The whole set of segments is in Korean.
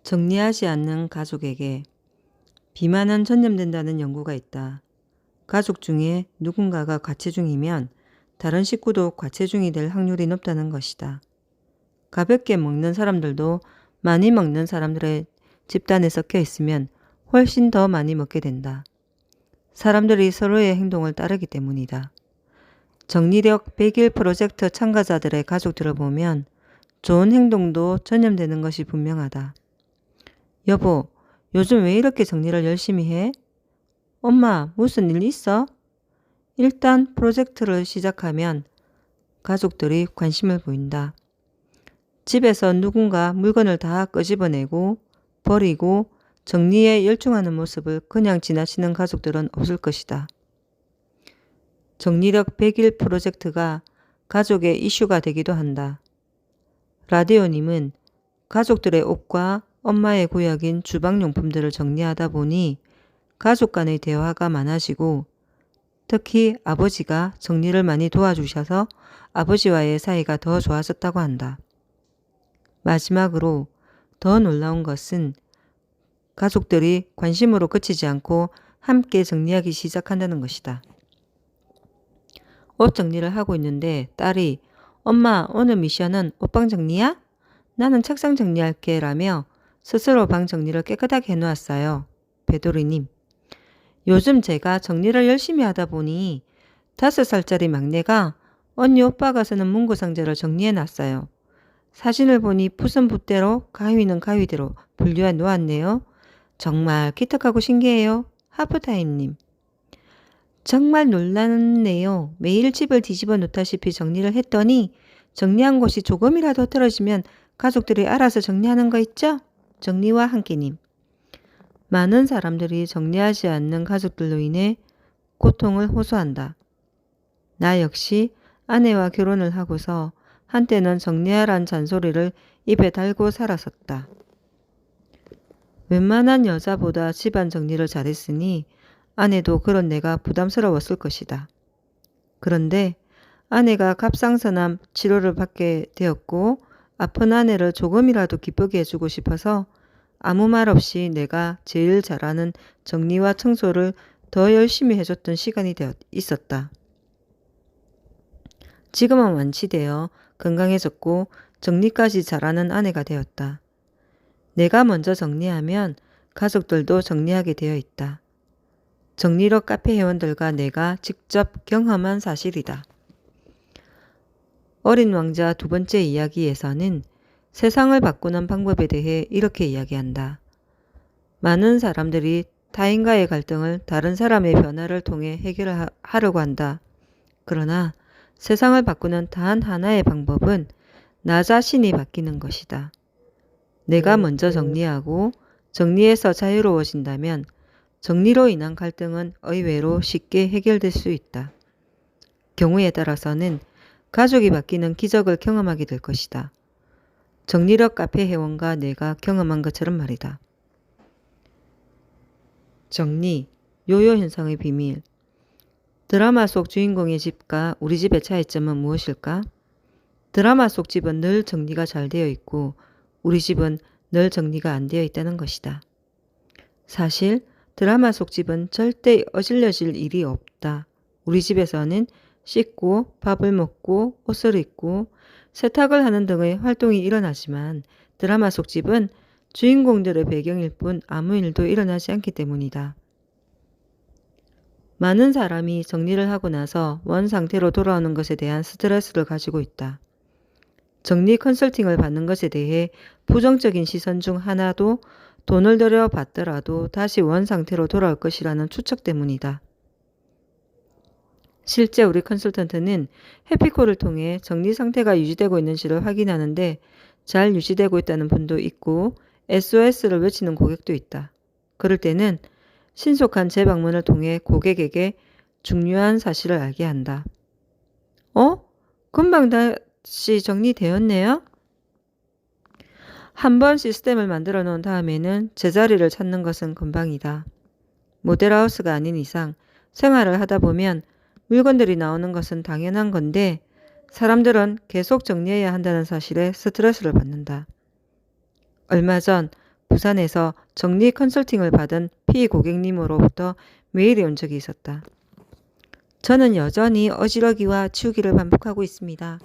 정리하지 않는 가족에게 비만은 전염된다는 연구가 있다. 가족 중에 누군가가 과체중이면 다른 식구도 과체중이 될 확률이 높다는 것이다. 가볍게 먹는 사람들도 많이 먹는 사람들의 집단에 섞여 있으면 훨씬 더 많이 먹게 된다. 사람들이 서로의 행동을 따르기 때문이다. 정리력 100일 프로젝트 참가자들의 가족들을 보면 좋은 행동도 전염되는 것이 분명하다. 여보, 요즘 왜 이렇게 정리를 열심히 해? 엄마, 무슨 일 있어? 일단 프로젝트를 시작하면 가족들이 관심을 보인다. 집에서 누군가 물건을 다 끄집어내고 버리고 정리에 열중하는 모습을 그냥 지나치는 가족들은 없을 것이다. 정리력 100일 프로젝트가 가족의 이슈가 되기도 한다. 라디오님은 가족들의 옷과 엄마의 구역인 주방용품들을 정리하다 보니 가족 간의 대화가 많아지고 특히 아버지가 정리를 많이 도와주셔서 아버지와의 사이가 더 좋아졌다고 한다. 마지막으로 더 놀라운 것은 가족들이 관심으로 그치지 않고 함께 정리하기 시작한다는 것이다. 옷 정리를 하고 있는데 딸이 엄마, 오늘 미션은 옷방 정리야? 나는 책상 정리할게 라며 스스로 방 정리를 깨끗하게 해놓았어요. 배도리님. 요즘 제가 정리를 열심히 하다 보니 5살짜리 막내가 언니 오빠가 쓰는 문구 상자를 정리해 놨어요. 사진을 보니 붓은 붓대로 가위는 가위대로 분류해 놓았네요. 정말 기특하고 신기해요. 하프타임님. 정말 놀랐네요. 매일 집을 뒤집어 놓다시피 정리를 했더니 정리한 곳이 조금이라도 틀어지면 가족들이 알아서 정리하는 거 있죠? 정리와 함께님. 많은 사람들이 정리하지 않는 가족들로 인해 고통을 호소한다. 나 역시 아내와 결혼을 하고서 한때는 정리하란 잔소리를 입에 달고 살았었다. 웬만한 여자보다 집안 정리를 잘했으니 아내도 그런 내가 부담스러웠을 것이다. 그런데 아내가 갑상선암 치료를 받게 되었고 아픈 아내를 조금이라도 기쁘게 해주고 싶어서 아무 말 없이 내가 제일 잘하는 정리와 청소를 더 열심히 해줬던 시간이 있었다. 지금은 완치되어 건강해졌고 정리까지 잘하는 아내가 되었다. 내가 먼저 정리하면 가족들도 정리하게 되어 있다. 정리력 카페 회원들과 내가 직접 경험한 사실이다. 어린 왕자 2번째 이야기에서는 세상을 바꾸는 방법에 대해 이렇게 이야기한다. 많은 사람들이 타인과의 갈등을 다른 사람의 변화를 통해 해결하려고 한다. 그러나 세상을 바꾸는 단 하나의 방법은 나 자신이 바뀌는 것이다. 내가 먼저 정리하고 정리해서 자유로워진다면 정리로 인한 갈등은 의외로 쉽게 해결될 수 있다. 경우에 따라서는 가족이 바뀌는 기적을 경험하게 될 것이다. 정리력 카페 회원과 내가 경험한 것처럼 말이다. 정리, 요요 현상의 비밀. 드라마 속 주인공의 집과 우리 집의 차이점은 무엇일까? 드라마 속 집은 늘 정리가 잘 되어 있고 우리 집은 늘 정리가 안 되어 있다는 것이다. 사실 드라마 속 집은 절대 어질러질 일이 없다. 우리 집에서는 씻고 밥을 먹고 옷을 입고 세탁을 하는 등의 활동이 일어나지만 드라마 속 집은 주인공들의 배경일 뿐 아무 일도 일어나지 않기 때문이다. 많은 사람이 정리를 하고 나서 원 상태로 돌아오는 것에 대한 스트레스를 가지고 있다. 정리 컨설팅을 받는 것에 대해 부정적인 시선 중 하나도 돈을 들여 받더라도 다시 원 상태로 돌아올 것이라는 추측 때문이다. 실제 우리 컨설턴트는 해피콜을 통해 정리 상태가 유지되고 있는지를 확인하는데 잘 유지되고 있다는 분도 있고 SOS를 외치는 고객도 있다. 그럴 때는 신속한 재방문을 통해 고객에게 중요한 사실을 알게 한다. 금방 다시 정리되었네요? 한번 시스템을 만들어 놓은 다음에는 제자리를 찾는 것은 금방이다. 모델하우스가 아닌 이상 생활을 하다 보면 물건들이 나오는 것은 당연한 건데 사람들은 계속 정리해야 한다는 사실에 스트레스를 받는다. 얼마 전 부산에서 정리 컨설팅을 받은 피고객님으로부터 메일이 온 적이 있었다. 저는 여전히 어지러기와 치우기를 반복하고 있습니다.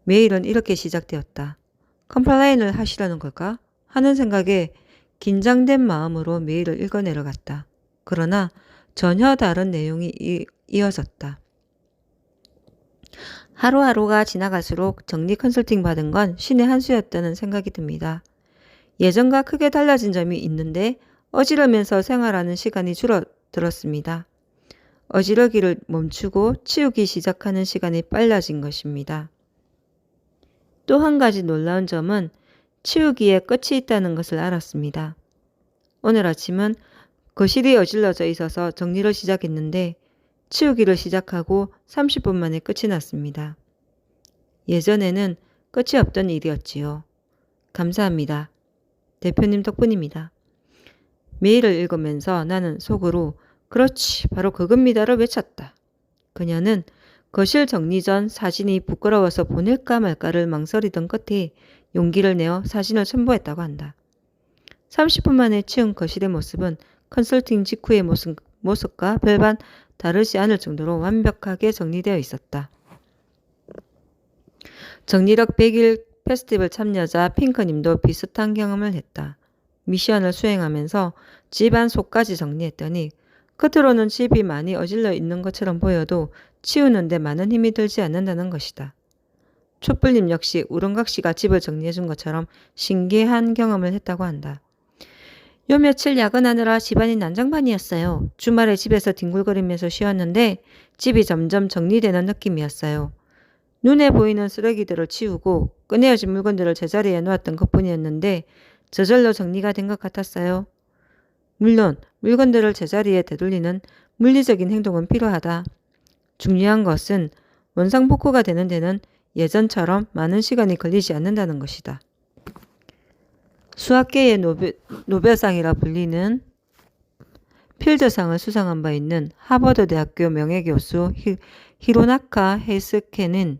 메일은 이렇게 시작되었다. 컴플레인을 하시려는 걸까? 하는 생각에 긴장된 마음으로 메일을 읽어 내려갔다. 그러나 전혀 다른 내용이 이어졌다. 하루하루가 지나갈수록 정리 컨설팅 받은 건 신의 한 수였다는 생각이 듭니다. 예전과 크게 달라진 점이 있는데 어지르면서 생활하는 시간이 줄어들었습니다. 어지러기를 멈추고 치우기 시작하는 시간이 빨라진 것입니다. 또 한 가지 놀라운 점은 치우기에 끝이 있다는 것을 알았습니다. 오늘 아침은 거실이 어질러져 있어서 정리를 시작했는데 치우기를 시작하고 30분 만에 끝이 났습니다. 예전에는 끝이 없던 일이었지요. 감사합니다. 대표님 덕분입니다. 메일을 읽으면서 나는 속으로 그렇지 바로 그겁니다를 외쳤다. 그녀는 거실 정리 전 사진이 부끄러워서 보낼까 말까를 망설이던 끝에 용기를 내어 사진을 첨부했다고 한다. 30분 만에 치운 거실의 모습은 컨설팅 직후의 모습과 별반 다르지 않을 정도로 완벽하게 정리되어 있었다. 정리력 100일 페스티벌 참여자 핑크님도 비슷한 경험을 했다. 미션을 수행하면서 집안 속까지 정리했더니 겉으로는 집이 많이 어질러 있는 것처럼 보여도 치우는데 많은 힘이 들지 않는다는 것이다. 촛불님 역시 우렁각시가 집을 정리해준 것처럼 신기한 경험을 했다고 한다. 요 며칠 야근하느라 집안이 난장판이었어요. 주말에 집에서 뒹굴거리면서 쉬었는데 집이 점점 정리되는 느낌이었어요. 눈에 보이는 쓰레기들을 치우고 꺼내어진 물건들을 제자리에 놓았던 것뿐이었는데 저절로 정리가 된 것 같았어요. 물론 물건들을 제자리에 되돌리는 물리적인 행동은 필요하다. 중요한 것은 원상복구가 되는 데는 예전처럼 많은 시간이 걸리지 않는다는 것이다. 수학계의 노벨상이라 불리는 필드상을 수상한 바 있는 하버드 대학교 명예교수 히로나카 헤이스케는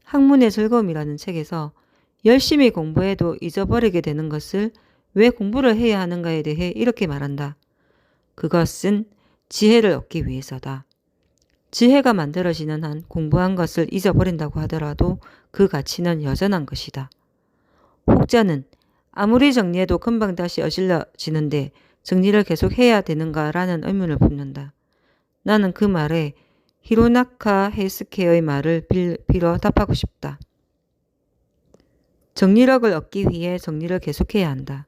학문의 즐거움이라는 책에서 열심히 공부해도 잊어버리게 되는 것을 왜 공부를 해야 하는가에 대해 이렇게 말한다. 그것은 지혜를 얻기 위해서다. 지혜가 만들어지는 한 공부한 것을 잊어버린다고 하더라도 그 가치는 여전한 것이다. 혹자는 아무리 정리해도 금방 다시 어질러지는데 정리를 계속 해야 되는가라는 의문을 품는다. 나는 그 말에 히로나카 헤이스케의 말을 빌어 답하고 싶다. 정리력을 얻기 위해 정리를 계속해야 한다.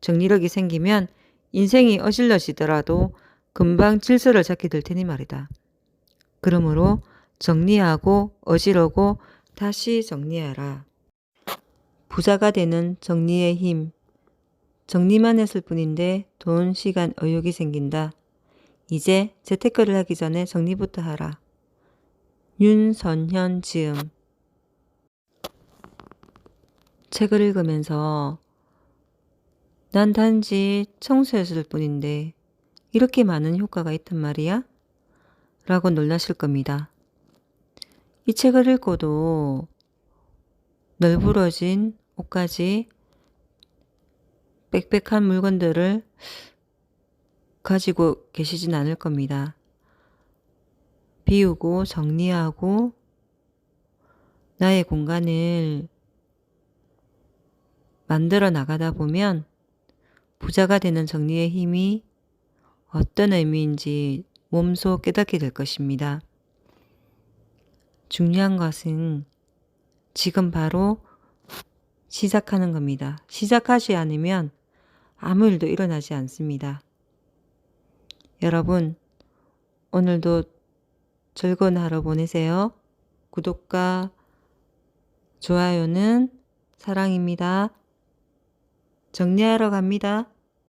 정리력이 생기면 인생이 어질러지더라도 금방 질서를 잡게 될 테니 말이다. 그러므로 정리하고 어지르고 다시 정리하라. 부자가 되는 정리의 힘. 정리만 했을 뿐인데 돈, 시간, 의욕이 생긴다. 이제 재테크를 하기 전에 정리부터 하라. 윤선현 지음. 책을 읽으면서 난 단지 청소했을 뿐인데 이렇게 많은 효과가 있단 말이야? 라고 놀라실 겁니다. 이 책을 읽고도 널브러진 옷가지, 빽빽한 물건들을 가지고 계시진 않을 겁니다. 비우고 정리하고 나의 공간을 만들어 나가다 보면 부자가 되는 정리의 힘이 어떤 의미인지 몸소 깨닫게 될 것입니다. 중요한 것은 지금 바로 시작하는 겁니다. 시작하지 않으면 아무 일도 일어나지 않습니다. 여러분, 오늘도 즐거운 하루 보내세요. 구독과 좋아요는 사랑입니다. 정리하러 갑니다.